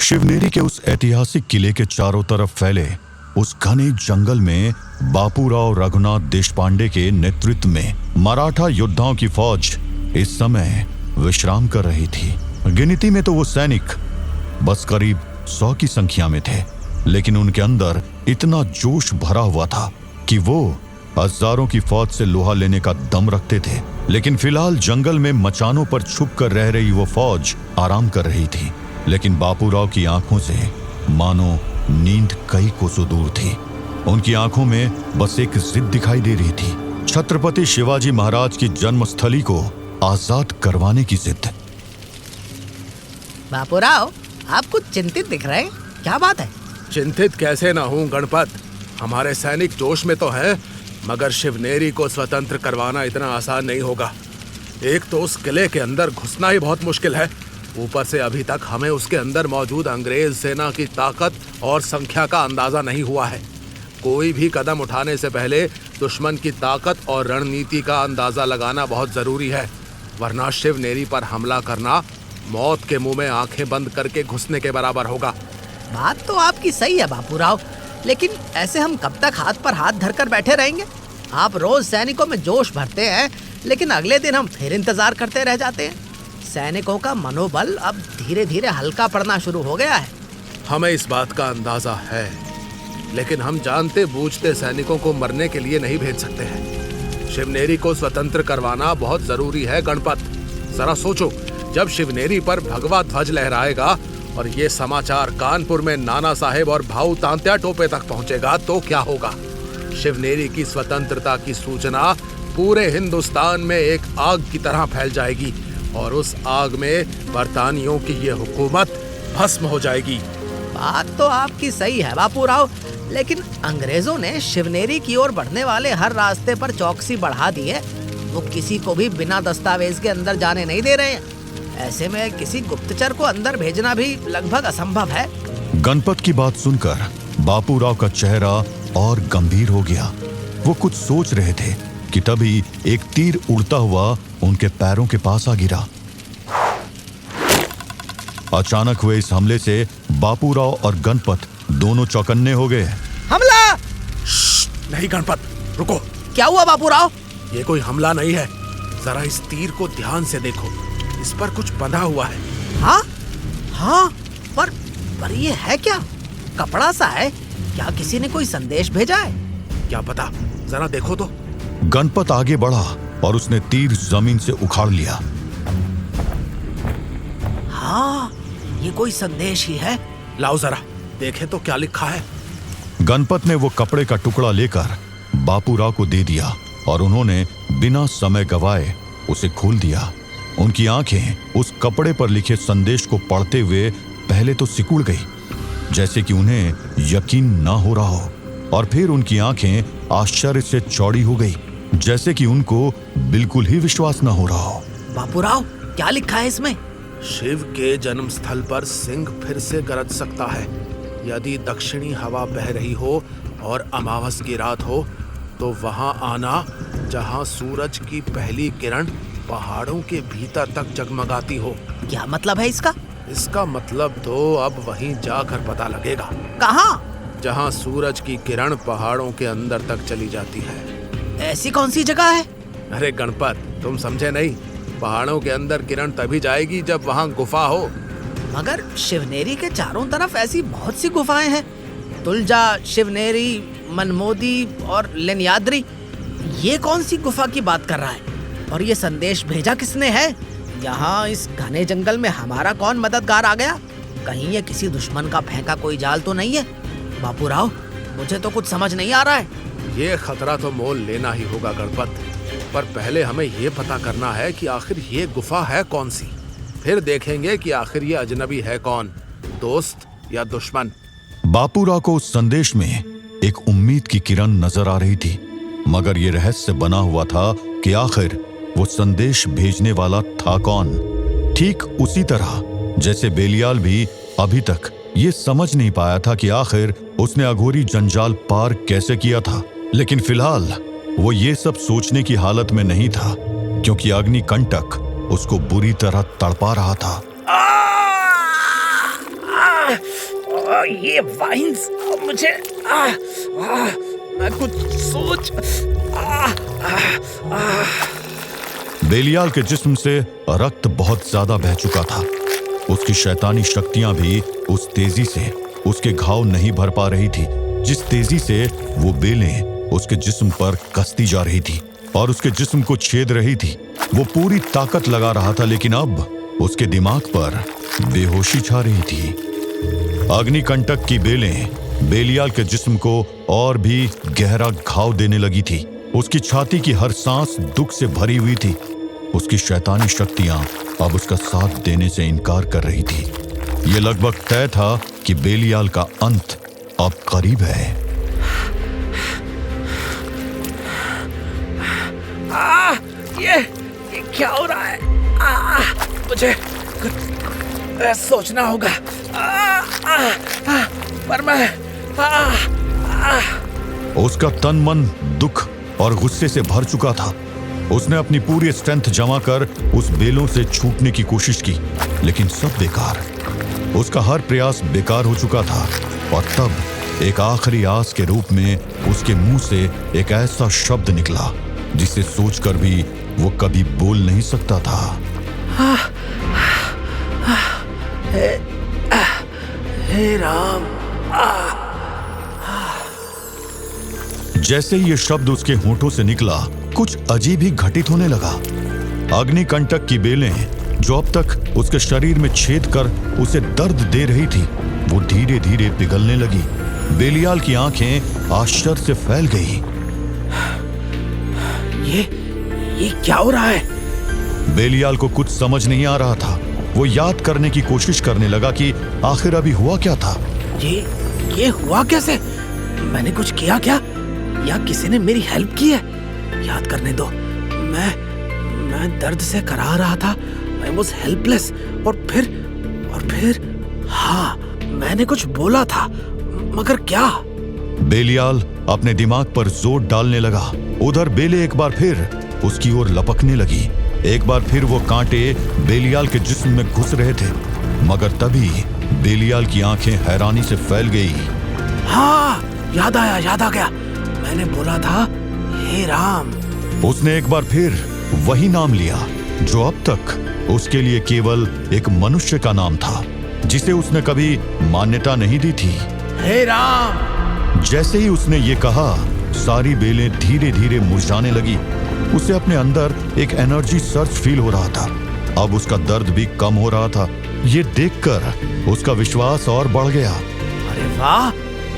शिवनेरी के उस ऐतिहासिक किले के चारों तरफ फैले उस घने जंगल में बापूराव रघुनाथ देशपांडे के नेतृत्व में मराठा योद्धाओं की फौज इस समय विश्राम कर रही थी। गिनती में तो वो सैनिक बस करीब 100 की संख्या में थे, लेकिन उनके अंदर इतना जोश भरा हुआ था कि वो हजारों की फौज से लोहा लेने का दम रखते थे। लेकिन फिलहाल जंगल में मचानों पर छुप कर रह रही वो फौज आराम कर रही थी, लेकिन बापूराव की आंखों से मानो नींद कई कोसों दूर थी। उनकी आंखों में बस एक जिद दिखाई दे रही थी, छत्रपति शिवाजी महाराज की जन्मस्थली को आजाद करवाने की जिद। बापूराव, आप कुछ चिंतित दिख रहे हैं, क्या बात है? चिंतित कैसे ना हूँ गणपत, हमारे सैनिक जोश में तो है, मगर शिवनेरी को स्वतंत्र करवाना इतना आसान नहीं होगा। एक तो उस किले के अंदर घुसना ही बहुत मुश्किल है, ऊपर से अभी तक हमें उसके अंदर मौजूद अंग्रेज सेना की ताकत और संख्या का अंदाजा नहीं हुआ है। कोई भी कदम उठाने से पहले दुश्मन की ताकत और रणनीति का अंदाजा लगाना बहुत जरूरी है, वरना शिवनेरी पर हमला करना मौत के मुंह में आंखें बंद करके घुसने के बराबर होगा। बात तो आपकी सही है बापूराव, लेकिन ऐसे हम कब तक हाथ पर हाथ धरकर बैठे रहेंगे? आप रोज सैनिकों में जोश भरते हैं, लेकिन अगले दिन हम फिर इंतजार करते रह जाते हैं। सैनिकों का मनोबल अब धीरे धीरे हल्का पड़ना शुरू हो गया है। हमें इस बात का अंदाजा है, लेकिन हम जानते बूझते सैनिकों को मरने के लिए नहीं भेज सकते हैं। शिवनेरी को स्वतंत्र करवाना बहुत जरूरी है गणपत। जरा सोचो, जब शिवनेरी पर भगवा ध्वज लहराएगा और ये समाचार कानपुर में नाना साहेब और भाऊ तांत्या टोपे तक पहुंचेगा तो क्या होगा? शिवनेरी की स्वतंत्रता की सूचना पूरे हिंदुस्तान में एक आग की तरह फैल जाएगी और उस आग में बरतानियों की ये हुकूमत भस्म हो जाएगी। बात तो आपकी सही है बापूराव, लेकिन अंग्रेजों ने शिवनेरी की ओर बढ़ने वाले हर रास्ते पर चौकसी बढ़ा दी है। वो किसी को भी बिना दस्तावेज के अंदर जाने नहीं दे रहे हैं। ऐसे में किसी गुप्तचर को अंदर भेजना भी लगभग असंभव है। गणपत की बात सुनकर बापूराव का चेहरा और गंभीर हो गया। वो कुछ सोच रहे थे कि तभी एक तीर उड़ता हुआ उनके पैरों के पास आ गिरा। अचानक हुए इस हमले से बापूराव और गणपत दोनों चौकन्ने हो गए। हमला! नहीं गणपत, रुको। क्या हुआ बापूराव? ये कोई हमला नहीं है, जरा इस तीर को ध्यान से देखो, इस पर कुछ बंधा हुआ है। हाँ हाँ, पर ये है क्या? कपड़ा सा है, क्या किसी ने कोई संदेश भेजा है? क्या पता, जरा देखो तो। गणपत आगे बढ़ा और उसने तीर जमीन से उखाड़ लिया। हाँ, ये कोई संदेश ही है। लाओ जरा देखे तो क्या लिखा है। गणपत ने वो कपड़े का टुकड़ा लेकर बापूराव को दे दिया और उन्होंने बिना समय गवाए उसे खोल दिया। उनकी आंखें उस कपड़े पर लिखे संदेश को पढ़ते हुए पहले तो सिकुड़ गई, जैसे कि उन्हें यकीन ना हो रहा हो, और फिर उनकी आंखें आश्चर्य से चौड़ी हो गई, जैसे कि उनको बिल्कुल ही विश्वास ना हो रहा हो। बापूराव, क्या लिखा है इसमें? शिव के जन्म स्थल पर सिंह फिर से गरज सकता है। यदि दक्षिणी हवा बह रही हो और अमावस की रात हो तो वहां आना जहां सूरज की पहली किरण पहाड़ों के भीतर तक जगमगाती हो। क्या मतलब है इसका? इसका मतलब तो अब वहीं जाकर पता लगेगा। कहाँ? जहां सूरज की किरण पहाड़ों के अंदर तक चली जाती है। ऐसी कौन सी जगह है? अरे गणपत, तुम समझे नहीं। पहाड़ों के अंदर किरण तभी जाएगी जब वहां गुफा हो। मगर शिवनेरी के चारों तरफ ऐसी बहुत सी गुफाएं हैं। तुलजा, शिवनेरी, मनमोदी और लेनियाद्री। ये कौन सी गुफा की बात कर रहा है? और ये संदेश भेजा किसने है? यहाँ इस घने जंगल में हमारा कौन मददगार आ गया? कहीं ये किसी दुश्मन का फेंका कोई जाल तो नहीं है? बापूराव, मुझे तो कुछ समझ नहीं आ रहा है। ये खतरा तो मोल लेना ही होगा गणपत, पर पहले हमें ये पता करना है कि आखिर ये गुफा है कौन सी। फिर देखेंगे कि आखिर ये अजनबी है कौन, दोस्त या दुश्मन। बापूराव को उस संदेश में एक उम्मीद की किरण नजर आ रही थी, मगर ये रहस्य बना हुआ था कि आखिर वो संदेश भेजने वाला था कौन। ठीक उसी तरह जैसे बेलियाल भी अभी तक ये समझ नहीं पाया था कि आखिर उसने अघोरी जंजाल पार कैसे किया था। लेकिन फिलहाल वो ये सब सोचने की हालत में नहीं था, क्योंकि अग्निकंटक उसको बुरी तरह तड़पा रहा था। ये वाइन्स मुझे मैं कुछ सोच बेलियाल के जिस्म से रक्त बहुत ज्यादा बह चुका था। उसकी शैतानी शक्तियां भी उस तेजी से उसके घाव नहीं भर पा रही थी जिस तेजी से वो बेलें उसके जिस्म पर कसती जा रही थी और उसके जिस्म को छेद रही थी। वो पूरी ताकत लगा रहा था, लेकिन अब उसके दिमाग पर बेहोशी छा रही थी। अग्निकंटक की बेलें बेलियाल के जिस्म को और भी गहरा घाव देने लगी थी। उसकी छाती की हर सांस दुख से भरी हुई थी। उसकी शैतानी शक्तियां अब उसका साथ देने से इनकार कर रही थी। यह लगभग तय था कि बेलियाल का अंत अब करीब है। ये क्या हो रहा है? मुझे कुछ सोचना होगा। पर मैं उसका तन मन दुख और गुस्से से भर चुका था। उसने अपनी पूरी स्ट्रेंथ जमा कर उस बेलों से छूटने की कोशिश की, लेकिन सब बेकार। उसका हर प्रयास बेकार हो चुका था और तब एक आखिरी आस के रूप में उसके मुंह से एक ऐसा शब्द निकला जिसे सोचकर भी वो कभी बोल नहीं सकता था। हे राम। जैसे ये शब्द उसके होठों से निकला, कुछ अजीब ही घटित होने लगा। अग्निकंटक की बेलें जो अब तक उसके शरीर में छेद कर उसे दर्द दे रही थी, वो धीरे धीरे पिघलने लगी। बेलियाल की आंखें आश्चर्य से फैल गई। ये क्या हो रहा है? बेलियाल को कुछ समझ नहीं आ रहा था। वो याद करने की कोशिश करने लगा कि आखिर अभी हुआ क्या था। ये हुआ कैसे? मैंने कुछ किया क्या, या किसी ने मेरी हेल्प की है? याद करने दो। मैं दर्द से कराह रहा था। I was helpless। और फिर हाँ, मैंने कुछ बोला था, मगर क्या? बेलियाल अपने दिमाग पर जोर डालने लगा। उधर बेले एक बार फिर उसकी ओर लपकने लगी। एक बार फिर वो कांटे बेलियाल के जिस्म में घुस रहे थे, मगर तभी बेलियाल की आंखें हैरानी से फैल गई। हाँ, याद आ गया। मैंने बोला था, हे राम। उसने एक बार फिर वही नाम लिया जो अब तक उसके लिए केवल एक मनुष्य का नाम था, जिसे उसने कभी मान्यता नहीं दी थी। हे राम। जैसे ही उसने ये कहा, सारी बेलें धीरे धीरे मुरझाने लगी। उसे अपने अंदर एक एनर्जी सर्च फील हो रहा था। अब उसका दर्द भी कम हो रहा था। ये देखकर उसका विश्वास और बढ़ गया। अरे वाह,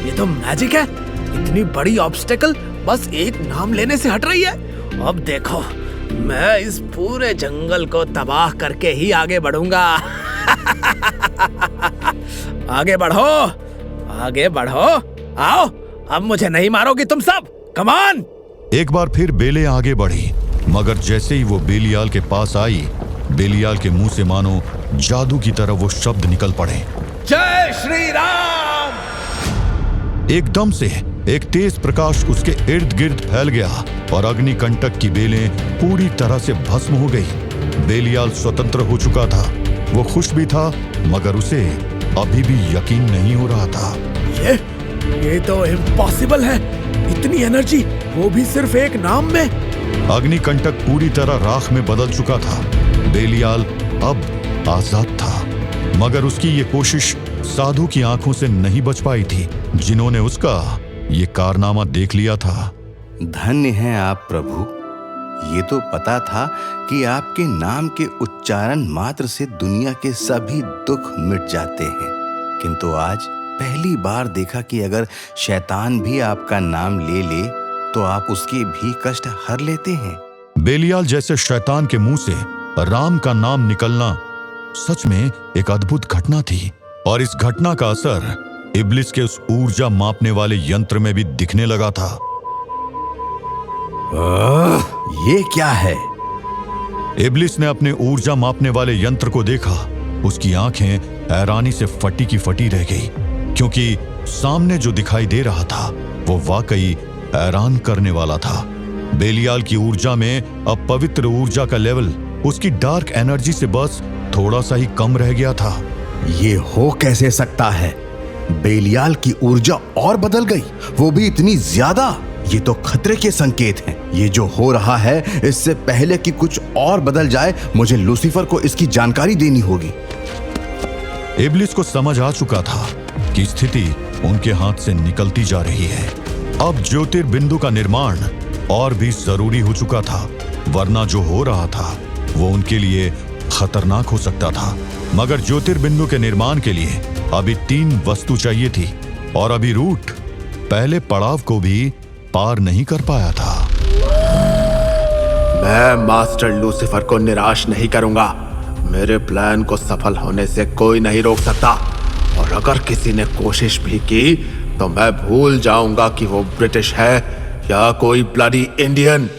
ये तो मैजिक है। इतनी बड़ी ऑब्स्टेकल बस एक नाम लेने से हट रही है। अब देखो, मैं इस पूरे जंगल को तबाह करके ही आगे बढ़ूंगा। आगे बढ़ो। आओ, अब मुझे नहीं मारोगी तुम सब। Come on. एक बार फिर बेलें आगे बढ़ी, मगर जैसे ही वो बेलियाल के पास आई, बेलियाल के मुंह से मानो जादू की तरह वो शब्द निकल पड़े। जय श्री राम। एकदम से एक तेज प्रकाश उसके इर्द गिर्द फैल गया और अग्निकंटक की बेलें पूरी तरह से भस्म हो गई। बेलियाल स्वतंत्र हो चुका था। वो खुश भी था, मगर उसे अभी भी यकीन नहीं हो रहा था। ये तो इम्पॉसिबल है। इतनी एनर्जी, वो भी सिर्फ एक नाम में। अग्निकंटक पूरी तरह राख में बदल चुका था। बेलियाल अब आजाद था, मगर उसकी ये कोशिश साधु की आंखों से नहीं बच पाई थी, जिन्होंने उसका ये कारनामा देख लिया था। धन्य हैं आप प्रभु। ये तो पता था कि आपके नाम के उच्चारण मात्र से दुनिया के सभी दुख मिट जाते हैं, किंतु आज पहली बार देखा कि अगर शैतान भी आपका नाम ले ले तो आप उसके भी कष्ट हर लेते हैं। बेलियाल जैसे शैतान के मुंह से राम का नाम निकलना सच में एक अद्भुत घटना थी, और इस घटना का असर इब्लिस के उस ऊर्जा मापने वाले यंत्र में भी दिखने लगा था। ये क्या है? इब्लिस ने अपने ऊर्जा मापने वाले यंत्र को देखा। उसकी आंखें हैरानी से फटी की फटी रह गई, क्योंकि सामने जो दिखाई दे रहा था वो वाकई हैरान करने वाला था। बेलियाल की ऊर्जा में अब पवित्र ऊर्जा का लेवल उसकी डार्क एनर्जी से बस थोड़ा सा ही कम रह गया था। ये हो कैसे सकता है? बेलियाल की ऊर्जा और बदल गई, वो भी इतनी ज्यादा। ये तो खतरे के संकेत हैं। ये जो हो रहा है, इससे पहले कि कुछ और बदल जाए, मुझे लूसीफर को इसकी जानकारी देनी होगी। इब्लिस को समझ आ चुका था कि स्थिति उनके हाथ से निकलती जा रही है। अब ज्योतिर्बिंदु का निर्माण और भी जरूरी हो चुका था, वरना जो हो रहा था वो उनके लिए खतरनाक हो सकता था। मगर ज्योतिर्बिंदु के निर्माण के लिए अभी 3 वस्तु चाहिए थी और अभी रूट पहले पड़ाव को भी पार नहीं कर पाया था। मैं मास्टर लूसीफर को निराश नहीं करूंगा। मेरे प्लान को सफल होने से कोई नहीं रोक सकता, और अगर किसी ने कोशिश भी की तो मैं भूल जाऊंगा कि वो ब्रिटिश है या कोई ब्लडी इंडियन।